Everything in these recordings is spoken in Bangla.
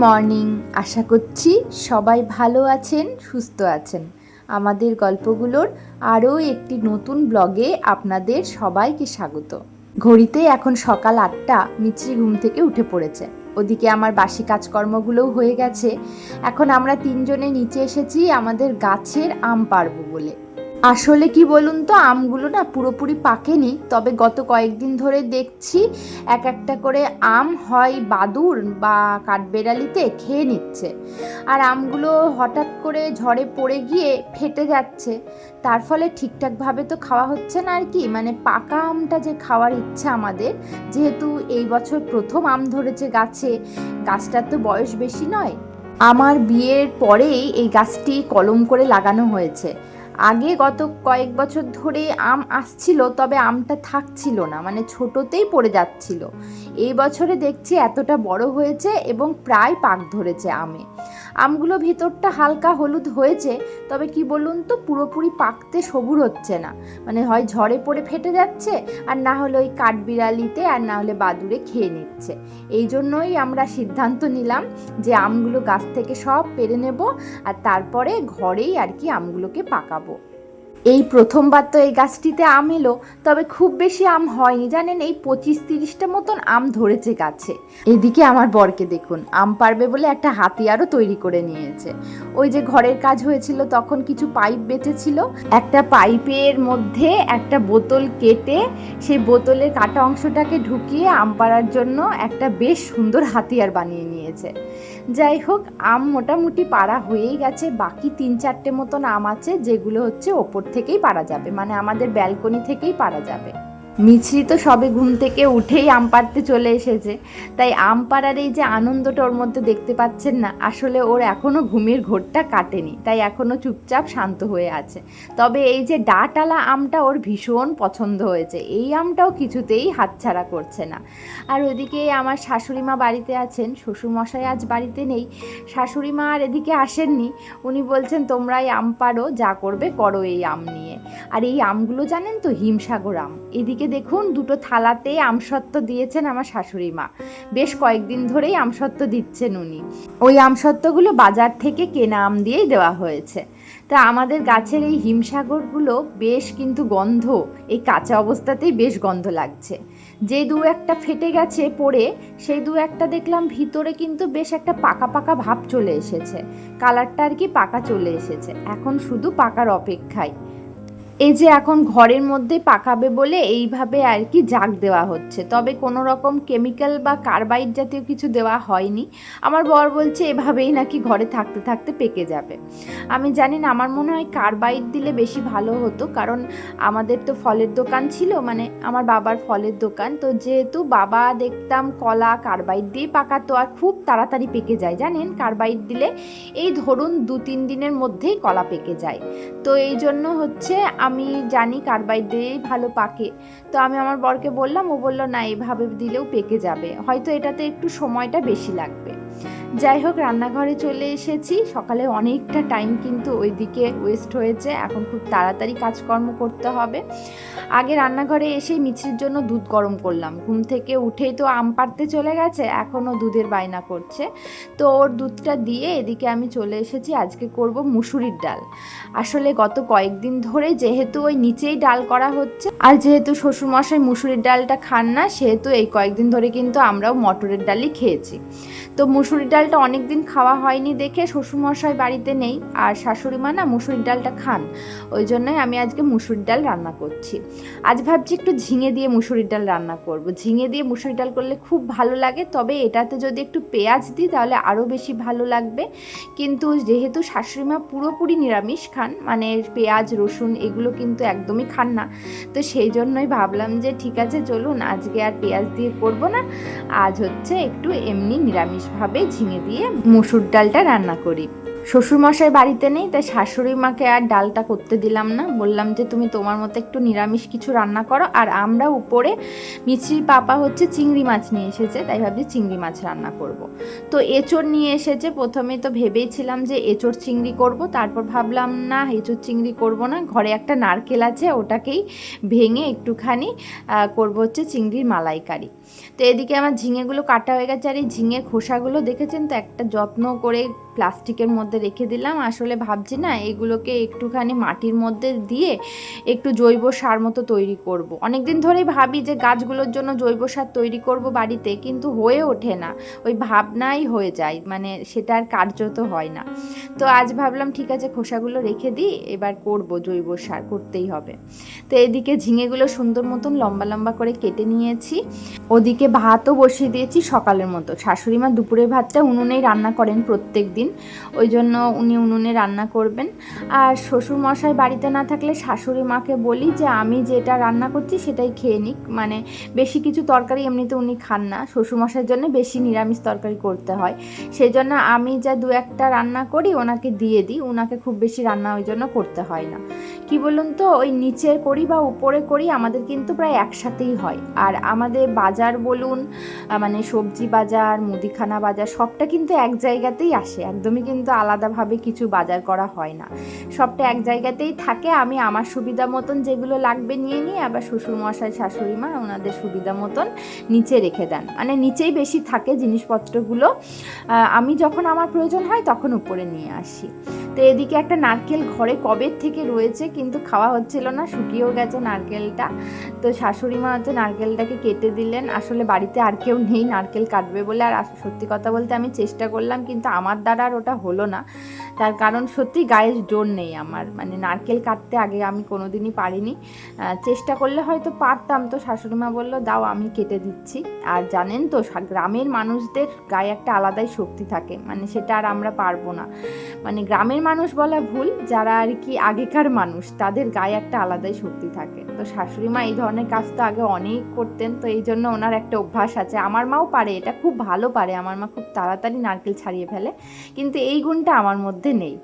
মর্নিং। আশা করছি সবাই ভালো আছেন, সুস্থ আছেন। আমাদের গল্পগুলোর আরও একটি নতুন ব্লগে আপনাদের সবাইকে স্বাগত। ঘড়িতে এখন সকাল 8টা। মিছরি ঘুম থেকে উঠে পড়েছে। ওদিকে আমার বাসি কাজকর্মগুলোও হয়ে গেছে। এখন আমরা তিনজনে নিচে এসেছি আমাদের গাছের আম পাড়বো বলে। আসলে কি বলুন তো, আমগুলো না পুরোপুরি পাকেনি, তবে গত কয়েকদিন ধরে দেখছি এক একটা করে আম হয় বাদুর বা কাঠবেড়ালিতে খেয়ে নিচ্ছে। আর আমগুলো হঠাৎ করে ঝড়ে পড়ে গিয়ে ফেটে যাচ্ছে, তার ফলে ঠিকঠাকভাবে তো খাওয়া হচ্ছে না আর কি। মানে পাকা আমটা যে খাওয়ার ইচ্ছা আমাদের, যেহেতু এই বছর প্রথম আম ধরেছে গাছে, গাছটার তো বয়স বেশি নয়। আমার বিয়ের পরেই এই গাছটি কলম করে লাগানো হয়েছে। আগে গত কয়েক বছর ধরে আম আসছিল, তবে আমটা থাকছিল না, মানে ছোটোতেই পড়ে যাচ্ছিল। এই বছরে দেখছি এতটা বড় হয়েছে এবং প্রায় পাক ধরেছে আমগুলো ভিতরটা হালকা হলুদ হয়েছে, তবে কি বলুন তো পুরোপুরি পাকতে সবুর হচ্ছে না। মানে হয় ঝড়ে পড়ে ফেটে যাচ্ছে, আর না হলে ওই কাঠবিড়ালিতে, আর না হলে বাদুড়ে খেয়ে নিচ্ছে। এই জন্যই আমরা সিদ্ধান্ত নিলাম যে আমগুলো গাছ থেকে সব পেড়ে নেব, আর তারপরে ঘরেই আর কি আমগুলোকে পাকাবো। এই প্রথমবার তো এই গাছটিতে আম এলো, তবে খুব বেশি আম হয়নি জানেন, এই 25-30টা মতন আম ধরেছে গাছে। এদিকে আমার বরকে দেখুন, আম পারবে বলে একটা হাতিয়ারও তৈরি করে নিয়েছে। ওই যে ঘরের কাজ হয়েছিল তখন কিছু পাইপ বেঁচেছিল, একটা পাইপের মধ্যে একটা বোতল কেটে সেই বোতলের কাটা অংশটাকে ঢুকিয়ে আম পাড়ার জন্য একটা বেশ সুন্দর হাতিয়ার বানিয়ে নিয়েছে। যাই হোক, আম মোটামুটি পাড়া হয়েই গেছে। বাকি 3-4টে মতন আম আছে, যেগুলো হচ্ছে ওপর থেকেই পাড়া যাবে, মানে আমাদের ব্যালকনি থেকেই পাড়া যাবে। মিছরি তো সবে ঘুম থেকে উঠেই আম পাড়তে চলে এসেছে, তাই আম পাড়ার এই যে আনন্দটা ওর মধ্যে দেখতে পাচ্ছেন না। আসলে ওর এখনও ঘুমের ঘোরটা কাটেনি, তাই এখনও চুপচাপ শান্ত হয়ে আছে। তবে এই যে ডাঁটালা আমটা ওর ভীষণ পছন্দ হয়েছে, এই আমটাও কিছুতেই হাতছাড়া করছে না। আর ওদিকে আমার শাশুড়ি মা বাড়িতে আছেন, শ্বশুরমশাই আজ বাড়িতে নেই। শাশুড়ি মা আর এদিকে আসেননি, উনি বলছেন তোমরাই আম পাড়ো, যা করবে করো এই আম নিয়ে। আর এই আমগুলো জানেন তো হিমসাগর আম। এদিকে দেখুন দুটো থালাতে আমসত্ত্ব দিয়েছেন আমার শাশুড়ি মা। বেশ কয়েকদিন ধরেই আমসত্ত্ব দিচ্ছেন উনি। ওই আমসত্ত্বগুলো বাজার থেকে কেনা আম দিয়েই দেওয়া হয়েছে। তা আমাদের গাছের এই হিমসাগরগুলো বেশ কিন্তু গন্ধ, এই কাঁচা অবস্থাতেই বেশ গন্ধ লাগছে। যে দু একটা ফেটে গেছে পড়ে, সেই দু একটা দেখলাম ভিতরে কিন্তু বেশ একটা পাকা পাকা ভাব চলে এসেছে, কালারটা আর কি পাকা চলে এসেছে। এখন শুধু পাকার অপেক্ষায়। এই যে এখন ঘরের মধ্যে পাকাবে বলে এইভাবে আর কি জাগ দেওয়া হচ্ছে, তবে কোনো রকম কেমিক্যাল বা কার্বাইড জাতীয় কিছু দেওয়া হয়নি। আমার বর বলছে এভাবেই নাকি ঘরে থাকতে থাকতে পেকে যাবে। আমি জানি না, আমার মনে হয় কার্বাইড দিলে বেশি ভালো হতো, কারণ আমাদের তো ফলের দোকান ছিল, মানে আমার বাবার ফলের দোকান, তো যেহেতু বাবা দেখতাম কলা কার্বাইড দিয়ে পাকাতো, আর খুব তাড়াতাড়ি পেকে যায় জানেন কার্বাইড দিলে। এই ধরুন 2-3 দিনের মধ্যেই কলা পেকে যায়। তো এই জন্য হচ্ছে আমি জানি কার্বাইড দিয়েই ভালো পাকে। তো আমি আমার বরকে বললাম, ও বলল না এভাবে দিলেও পেকে যাবে, হয়তো এটাতে একটু সময়টা বেশি লাগবে। যাই হোক, রান্নাঘরে চলে এসেছি। সকালে অনেকটা টাইম কিন্তু ওইদিকে ওয়েস্ট হয়েছে, এখন খুব তাড়াতাড়ি কাজকর্ম করতে হবে। আগে রান্নাঘরে এসেই মিছরির জন্য দুধ গরম করলাম। ঘুম থেকে উঠেই তো আম পাড়তে চলে গেছে, এখনও দুধের বায়না করছে। তো ওর দুধটা দিয়ে এদিকে আমি চলে এসেছি, আজকে করব মুসুরির ডাল। আসলে গত কয়েকদিন ধরে যেহেতু ওই নিচেই ডাল করা হচ্ছে, আর যেহেতু শ্বশুরমশাই মুসুরির ডালটা খান না, সেহেতু এই কয়েকদিন ধরে কিন্তু আমরাও মটরের ডালই খেয়েছি। তো মুসুরির ডালটা অনেক দিন খাওয়া হয়নি দেখে শ্বশুরমশাই বাড়িতে নেই, আর শাশুড়ি মা না মুসুরির ডালটা খান, ওই জন্যই আমি আজকে মুসুরির ডাল রান্না করছি। আজ ভাবছি একটু ঝিঙে দিয়ে মুসুরির ডাল রান্না করব। ঝিঙে দিয়ে মুসুরির ডাল করলে খুব ভালো লাগে, তবে এটাতে যদি একটু পেঁয়াজ দিই তাহলে আরও বেশি ভালো লাগবে। কিন্তু যেহেতু শাশুড়ি মা পুরোপুরি নিরামিষ খান, মানে পেঁয়াজ রসুন এগুলো কিন্তু একদমই খান না, তো সেই জন্যই ভাবলাম যে ঠিক আছে চলুন আজকে আর পেঁয়াজ দিয়ে করব না, আজ হচ্ছে একটু এমনি নিরামিষভাবে ঝিঙে দিয়ে মুসুর ডালটা রান্না করি। শ্বশুরমশাই বাড়িতে নেই, তাই শাশুড়ি মাকে আর ডালটা করতে দিলাম না, বললাম যে তুমি তোমার মতো একটু নিরামিষ কিছু রান্না করো। আর আমরা উপরে মিছরির পাপা হচ্ছে চিংড়ি মাছ নিয়ে এসেছে, তাই ভাবছি চিংড়ি মাছ রান্না করব। তো এঁচড় নিয়ে এসেছে, প্রথমে তো ভেবেছিলাম যে এঁচড় চিংড়ি করব, তারপর ভাবলাম না এঁচড় চিংড়ি করব না, ঘরে একটা নারকেল আছে ওটাকেই ভেঙে একটুখানি করব হচ্ছে চিংড়ির মালাইকারি। তো এদিকে আমার ঝিঙেগুলো কাটা হয়ে গেছে, আর এই ঝিঙের খোসাগুলো দেখেছেন তো একটা যত্ন করে প্লাস্টিকের মধ্যে রেখে দিলাম। আসলে ভাবছি না এগুলোকে একটুখানি মাটির মধ্যে দিয়ে একটু জৈব সার মতো তৈরি করব। অনেক দিন ধরেই ভাবি যে গাছগুলোর জন্য জৈব সার তৈরি করব বাড়িতে, কিন্তু হয়ে ওঠে না, ওই ভাবনাই হয়ে যায়, মানে সেটা আর কার্যত হয় না। তো আজ ভাবলাম ঠিক আছে খোসাগুলো রেখে দিই, এবার করব জৈব সার, করতেই হবে। তো এদিকে ঝিঙেগুলো সুন্দর মতন লম্বা লম্বা করে কেটে নিয়েছি, ওদিকে ভাতও বসিয়ে দিয়েছি সকালের মতো। শাশুড়ি মা দুপুরের ভাতটা উনুনেই রান্না করেন প্রত্যেক দিন, ওই জন্য উনি উনুনে রান্না করবেন। আর শ্বশুর মশাই বাড়িতে না থাকলে শাশুড়ি মাকে বলি যে আমি যেটা রান্না করছি সেটাই খেয়ে নিক, মানে বেশি কিছু তরকারি এমনিতে উনি খান না, শ্বশুর মশাইয়ের জন্য বেশি নিরামিষ তরকারি করতে হয়, সেই জন্য আমি যা দু একটা রান্না করি ওনাকে দিয়ে দিই, ওনাকে খুব বেশি রান্না ওই জন্য করতে হয় না। কি বলুন তো, ওই নিচে করি বা উপরে করি আমাদের কিন্তু প্রায় একসাথেই হয়। আর আমাদের বাজার বলুন, মানে সবজি বাজার, মুদিখানা বাজার সবটা কিন্তু এক জায়গাতেই আসে, একদমই কিন্তু আলাদাভাবে কিছু বাজার করা হয় না, সবটা এক জায়গাতেই থাকে। আমি আমার সুবিধা মতন যেগুলো লাগবে নিয়ে নিই, আবার শ্বশুরমশাই শাশুড়ি মা ওনাদের সুবিধা মতন নিচে রেখে দেন, মানে নিচেই বেশি থাকে জিনিসপত্রগুলো, আমি যখন আমার প্রয়োজন হয় তখন উপরে নিয়ে আসি। তো এদিকে একটা নারকেল ঘরে কবের থেকে রয়েছে কিন্তু খাওয়া হচ্ছিল না, শুকিয়েও গেছে নারকেলটা। তো শাশুড়ি মা হচ্ছে নারকেলটাকে কেটে দিলেন, আসলে বাড়িতে আর কেউ নেই নারকেল কাটবে বলে। আর সত্যি কথা বলতে আমি চেষ্টা করলাম কিন্তু আমার দ্বারা আর ওটা হলো না, তার কারণ সত্যি গায়ে জোর নেই আমার, মানে নারকেল কাটতে আগে আমি কোনোদিনই পারিনি, চেষ্টা করলে হয়তো পারতাম। তো শাশুড়ি মা বললো দাও আমি কেটে দিচ্ছি। আর জানেন তো গ্রামের মানুষদের গায়ে একটা আলাদাই শক্তি থাকে, মানে সেটা আর আমরা পারবো না, মানে গ্রামের মানুষ বলা ভুল, যারা আর কি আগেকার মানুষ তাদের গায়ে একটা আলাদাই শক্তি থাকে। তো শাশুড়ি মা এই ধরনের কাজ তো আগে অনেক করতেন, তো এই জন্য ওনার একটা অভ্যাস আছে। আমার মাও পারে, এটা খুব ভালো পারে, আমার মা খুব তাড়াতাড়ি নারকেল ছাড়িয়ে ফেলে, কিন্তু এই গুণটা আমার মধ্যে নেই।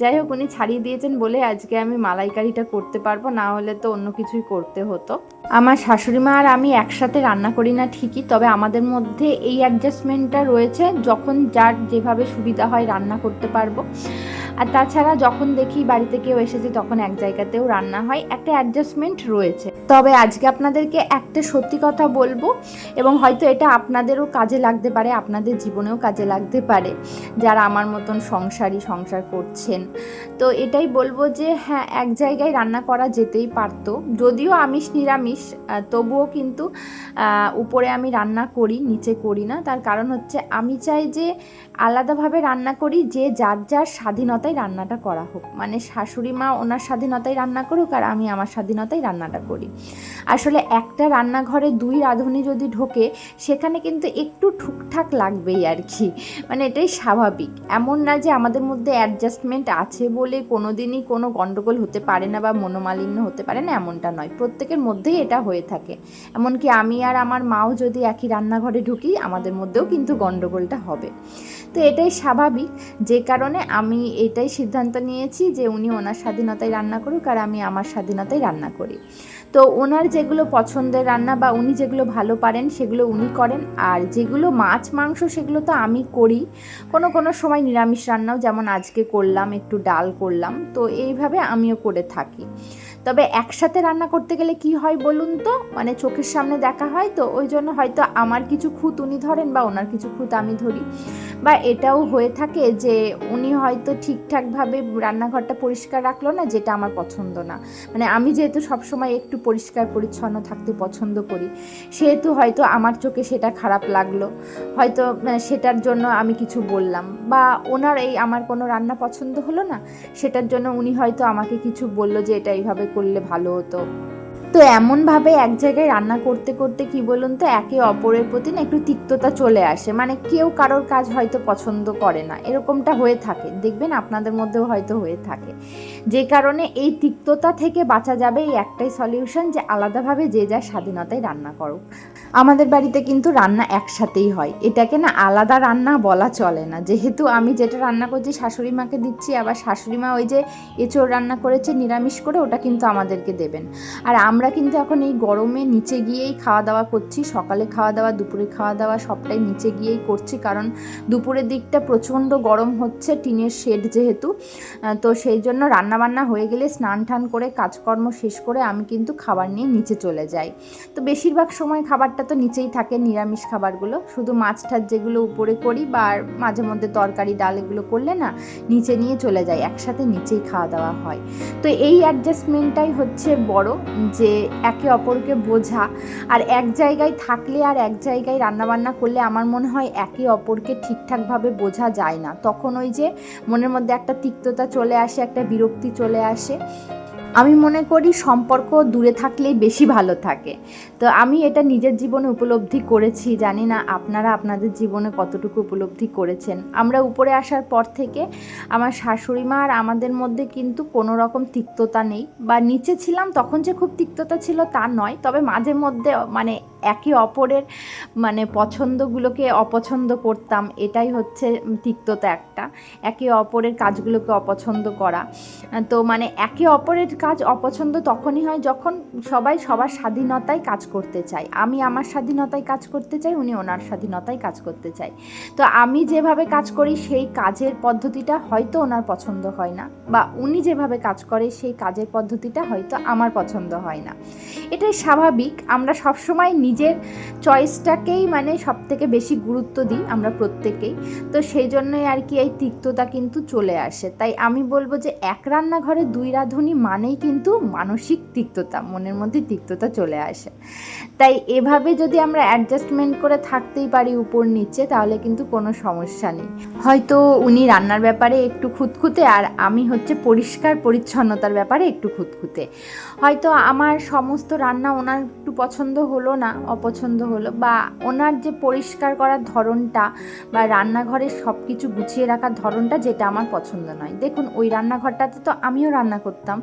যাই হোক উনি ছাড়িয়ে দিয়েছেন বলে আজকে আমি মালাইকারিটা করতে পারবো, না হলে তো অন্য কিছুই করতে হতো। আমার শাশুড়ি মা আর আমি একসাথে রান্না করি না ঠিকই, তবে আমাদের মধ্যে এই অ্যাডজাস্টমেন্টটা রয়েছে, যখন যার যেভাবে সুবিধা হয় রান্না করতে পারবো। আর তাছাড়া যখন দেখি বাড়িতে কেউ এসেছে তখন এক জায়গাতেও রান্না হয়, একটা অ্যাডজাস্টমেন্ট রয়েছে। তবে আজকে আপনাদেরকে একটা সত্যি কথা বলবো, এবং হয়তো এটা আপনাদেরও কাজে লাগতে পারে, আপনাদের জীবনেও কাজে লাগতে পারে যারা আমার মতন সংসার করছেন। তো এটাই বলবো যে হ্যাঁ এক জায়গায় রান্না করা যেতেই পারতো, যদিও আমিষ নিরামিষ তবুও কিন্তু উপরে আমি রান্না করি, নিচে করি না। তার কারণ হচ্ছে আমি চাই যে আলাদাভাবে রান্না করি, যে যার যার স্বাধীনতায় রান্নাটা করা হোক, মানে শাশুড়ি মা ওনার স্বাধীনতায় রান্না করুক আর আমি আমার স্বাধীনতায় রান্নাটা করি। আসলে একটা রান্নাঘরে দুই রাঁধুনি যদি ঢোকে সেখানে কিন্তু একটু ঠুকঠাক লাগবেই আর কি, মানে এটাই স্বাভাবিক। এমন না যে আমাদের মধ্যে অ্যাডজাস্টমেন্ট আছে বলে কোনো দিনই কোনো গণ্ডগোল হতে পারে না বা মনোমালিন্য হতে পারে না, এমনটা নয়, প্রত্যেকের মধ্যেই এটা হয়ে থাকে। এমনকি আমি আর আমার মাও যদি একই রান্নাঘরে ঢুকি আমাদের মধ্যেও কিন্তু গণ্ডগোলটা হবে। তো এটাই স্বাভাবিক, যে কারণে আমি এটাই সিদ্ধান্ত নিয়েছি যে উনি ওনার স্বাধীনতায় রান্না করুক আর আমি আমার স্বাধীনতায় রান্না করি। তো ওনার যেগুলো পছন্দের রান্না বা উনি যেগুলো ভালো পারেন সেগুলো উনি করেন, আর যেগুলো মাছ মাংস সেগুলো তো আমি করি, কোনো সময় নিরামিষ রান্নাও যেমন আজকে করলাম, একটু ডাল করলাম, তো এইভাবে আমিও করে থাকি। তবে একসাথে রান্না করতে গেলে কি হয় বলুন তো, মানে চোখের সামনে দেখা হয়, তো ওই জন্য হয়তো আমার কিছু খুঁত উনি ধরেন বা ওনার কিছু খুঁত আমি ধরি, বা এটাও হয়ে থাকে যে উনি হয়তো ঠিকঠাকভাবে রান্নাঘরটা পরিষ্কার রাখলো না, যেটা আমার পছন্দ না, মানে আমি যেহেতু সবসময় একটু পরিষ্কার পরিচ্ছন্ন থাকতে পছন্দ করি, সেহেতু হয়তো আমার চোখে সেটা খারাপ লাগলো, হয়তো সেটার জন্য আমি কিছু বললাম, বা ওনার এই আমার কোনো রান্না পছন্দ হলো না সেটার জন্য উনি হয়তো আমাকে কিছু বললো যে এটা এইভাবে করলে ভালো হতো। তো এমনভাবে এক জায়গায় রান্না করতে করতে কি বলুন তো একে অপরের প্রতি না একটু তিক্ততা চলে আসে, মানে কেউ কারোর কাজ হয়তো পছন্দ করে না, এরকমটা হয়ে থাকে, দেখবেন আপনাদের মধ্যেও হয়তো হয়ে থাকে। যে কারণে এই তিক্ততা থেকে বাঁচা যাবে এই একটাই সলিউশন, যে আলাদাভাবে যে যার স্বাধীনতায় রান্না করো। আমাদের বাড়িতে কিন্তু রান্না একসাথেই হয়, এটাকে না আলাদা রান্না বলা চলে না। যেহেতু আমি যেটা রান্না করছি শাশুড়ি মাকে দিচ্ছি, আবার শাশুড়ি মা ওই যে এঁচোড় রান্না করেছে নিরামিষ করে, ওটা কিন্তু আমাদেরকে দেবেন। আর আমরা কিন্তু এখন এই গরমে নিচে গিয়েই খাওয়া দাওয়া করছি, সকালে খাওয়া দাওয়া, দুপুরে খাওয়া দাওয়া সবটাই নিচে গিয়েই করছি, কারণ দুপুরের দিকটা প্রচণ্ড গরম হচ্ছে, টিনের শেড যেহেতু। তো সেই জন্য রান্নাবান্না হয়ে গেলে স্নান টান করে কাজকর্ম শেষ করে আমি কিন্তু খাবার নিয়ে নিচে চলে যাই। তো বেশিরভাগ সময় খাবারটা তো নিচেই থাকে, নিরামিষ খাবারগুলো, শুধু মাছ টাছ যেগুলো উপরে করি বা মাঝে মধ্যে তরকারি ডাল এগুলো করলে না নিচে নিয়ে চলে যায়, একসাথে নিচেই খাওয়া দাওয়া হয়। তো এই অ্যাডজাস্টমেন্টটাই হচ্ছে বড়, যে একে অপরকে বোঝা। আর এক জায়গায় থাকলে আর এক জায়গায় রান্নাবান্না করলে আমার মনে হয় একে অপরকে ঠিকঠাকভাবে বোঝা যায় না, তখন ওই যে মনের মধ্যে একটা তিক্ততা চলে আসে, একটা বিরক্তি চলে আসে। আমি মনে করি সম্পর্ক দূরে থাকলেই বেশি ভালো থাকে। তো আমি এটা নিজের জীবনে উপলব্ধি করেছি, জানি না আপনারা আপনাদের জীবনে কতটুকু উপলব্ধি করেছেন। আমরা উপরে আসার পর থেকে আমার শাশুড়ি মা আর আমাদের মধ্যে কিন্তু কোনো রকম তিক্ততা নেই, বা নিচে ছিলাম তখন যে খুব তিক্ততা ছিল তা নয়, তবে মাঝে মধ্যে মানে একে অপরের মানে পছন্দগুলোকে অপছন্দ করতাম, এটাই হচ্ছে তিক্ততা একটা, একে অপরের কাজগুলোকে অপছন্দ করা। তো মানে একে অপরের কাজ অপছন্দ তখনই হয় যখন সবাই সবার স্বাধীনতায় কাজ করতে চায়। আমি আমার স্বাধীনতায় কাজ করতে চাই, উনি ওনার স্বাধীনতায় কাজ করতে চায়। তো আমি যেভাবে কাজ করি সেই কাজের পদ্ধতিটা হয়তো ওনার পছন্দ হয় না, বা উনি যেভাবে কাজ করে সেই কাজের পদ্ধতিটা হয়তো আমার পছন্দ হয় না। এটাই স্বাভাবিক, আমরা সবসময় নিজের চয়েসটাকেই মানে সবথেকে বেশি গুরুত্ব দিই আমরা প্রত্যেকেই। তো সেই জন্যই আর কি এই তিক্ততা কিন্তু চলে আসে। তাই আমি বলবো যে এক রান্নাঘরে দুই রাঁধুনি মানেই কিন্তু মানসিক তিক্ততা, মনের মধ্যে তিক্ততা চলে আসে। তাই এভাবে যদি আমরা অ্যাডজাস্টমেন্ট করে থাকতেই পারি উপর নিচে, তাহলে কিন্তু কোনো সমস্যা নেই। হয়তো উনি রান্নার ব্যাপারে একটু খুঁতখুঁতে, আর আমি হচ্ছে পরিষ্কার পরিচ্ছন্নতার ব্যাপারে একটু খুঁতখুঁতে। হয়তো আমার সমস্ত রান্না ওনার একটু পছন্দ হলো না, অপছন্দ হলো, বা ওনার যে পরিষ্কার করার ধরনটা বা রান্নাঘরের সব কিছু গুছিয়ে রাখার ধরনটা যেটা আমার পছন্দ নয়। দেখুন ওই রান্নাঘরটাতে তো আমিও রান্না করতাম,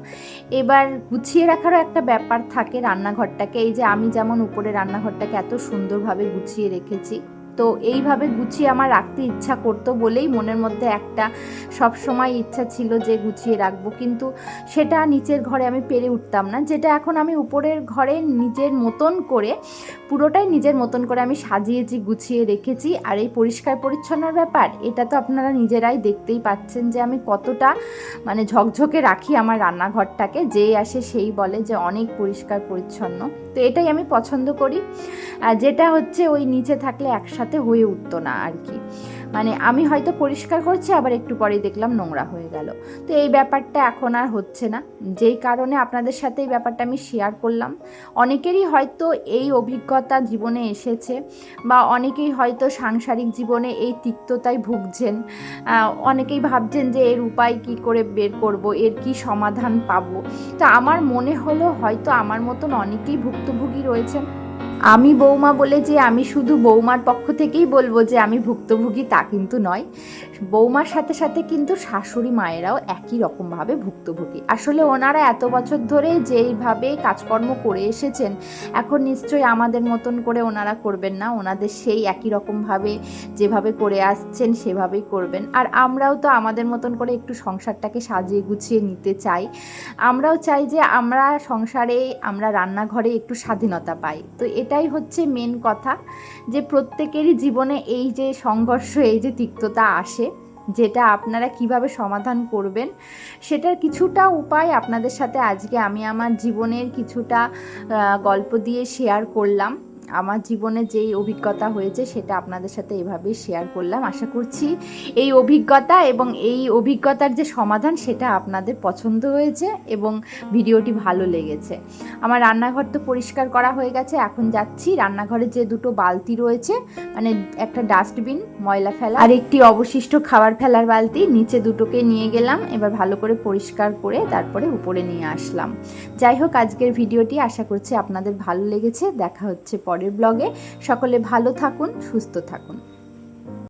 এবার গুছিয়ে রাখারও একটা ব্যাপার থাকে রান্নাঘরটাকে। এই যে আমি যেমন উপরে রান্নাঘরটাকে এত সুন্দরভাবে গুছিয়ে রেখেছি, তো এইভাবে গুছিয়ে আমার রাখতে ইচ্ছা করতো বলেই মনের মধ্যে একটা সব সময় ইচ্ছা ছিল যে গুছিয়ে রাখবো, কিন্তু সেটা নিচের ঘরে আমি পেরে উঠতাম না, যেটা এখন আমি উপরের ঘরে নিজের মতন করে পুরোটাই নিজের মতন করে আমি সাজিয়েছি, গুছিয়ে রেখেছি। আর এই পরিষ্কার পরিচ্ছন্নর ব্যাপার, এটা তো আপনারা নিজেরাই দেখতেই পাচ্ছেন যে আমি কতটা মানে ঝকঝকে রাখি আমার রান্নাঘরটাকে, যেই আসে সেই বলে যে অনেক পরিষ্কার পরিচ্ছন্ন। তো এটাই আমি পছন্দ করি, যেটা হচ্ছে ওই নিচে থাকলে একসাথে হয়ে উঠতো না আর কি। মানে আমি হয়তো পরিষ্কার করছি, আবার একটু পরেই দেখলাম নোংরা হয়ে গেল। তো এই ব্যাপারটা এখন আর হচ্ছে না, যেই কারণে আপনাদের সাথে এই ব্যাপারটা আমি শেয়ার করলাম। অনেকেরই হয়তো এই অভিজ্ঞতা জীবনে এসেছে, বা অনেকেই হয়তো সাংসারিক জীবনে এই তিক্ততায় ভুগছেন। অনেকেই ভাবছেন যে এর উপায় কি করে বের করব, এর কি সমাধান পাবো। তো আমার মনে হলো হয়তো আমার মতন অনেকেই ভুক্তভোগী রয়েছেন। আমি বৌমা বলে যে আমি শুধু বৌমার পক্ষ থেকেই বলবো যে আমি ভুক্তভোগী, তা কিন্তু নয়। বৌমার সাথে সাথে কিন্তু শাশুড়ি মায়েরাও একই রকমভাবে ভুক্তভোগী। আসলে ওনারা এত বছর ধরে যেইভাবে কাজকর্ম করে এসেছেন, এখন নিশ্চয়ই আমাদের মতন করে ওনারা করবেন না, ওনাদের সেই একই রকমভাবে যেভাবে করে আসছেন সেভাবেই করবেন। আর আমরাও তো আমাদের মতন করে একটু সংসারটাকে সাজিয়ে গুছিয়ে নিতে চাই। আমরাও চাই যে আমরা সংসারে, আমরা রান্নাঘরে একটু স্বাধীনতা পাই। তো এটাই হচ্ছে মেন কথা, যে প্রত্যেকেরই জীবনে এই যে সংঘর্ষ, এই যে তিক্ততা আসে, যেটা আপনারা কিভাবে সমাধান করবেন সেটার কিছুটা উপায় আপনাদের সাথে আজকে আমি আমার জীবনের কিছুটা গল্প দিয়ে শেয়ার করলাম। আমার জীবনে যেই অভিজ্ঞতা হয়েছে সেটা আপনাদের সাথে এভাবেই শেয়ার করলাম। আশা করছি এই অভিজ্ঞতা এবং এই অভিজ্ঞতার যে সমাধান সেটা আপনাদের পছন্দ হয়েছে এবং ভিডিওটি ভালো লেগেছে। আমার রান্নাঘর তো পরিষ্কার করা হয়ে গেছে, এখন যাচ্ছি রান্নাঘরে যে দুটো বালতি রয়েছে, মানে একটা ডাস্টবিন ময়লা ফেলা আর একটি অবশিষ্ট খাবার ফেলার বালতি, নিচে দুটোকে নিয়ে গেলাম, এবার ভালো করে পরিষ্কার করে তারপরে উপরে নিয়ে আসলাম। যাই হোক, আজকের ভিডিওটি আশা করছি আপনাদের ভালো লেগেছে। দেখা হচ্ছে পরের ব্লগে। সকলে ভালো থাকুন, সুস্থ থাকুন।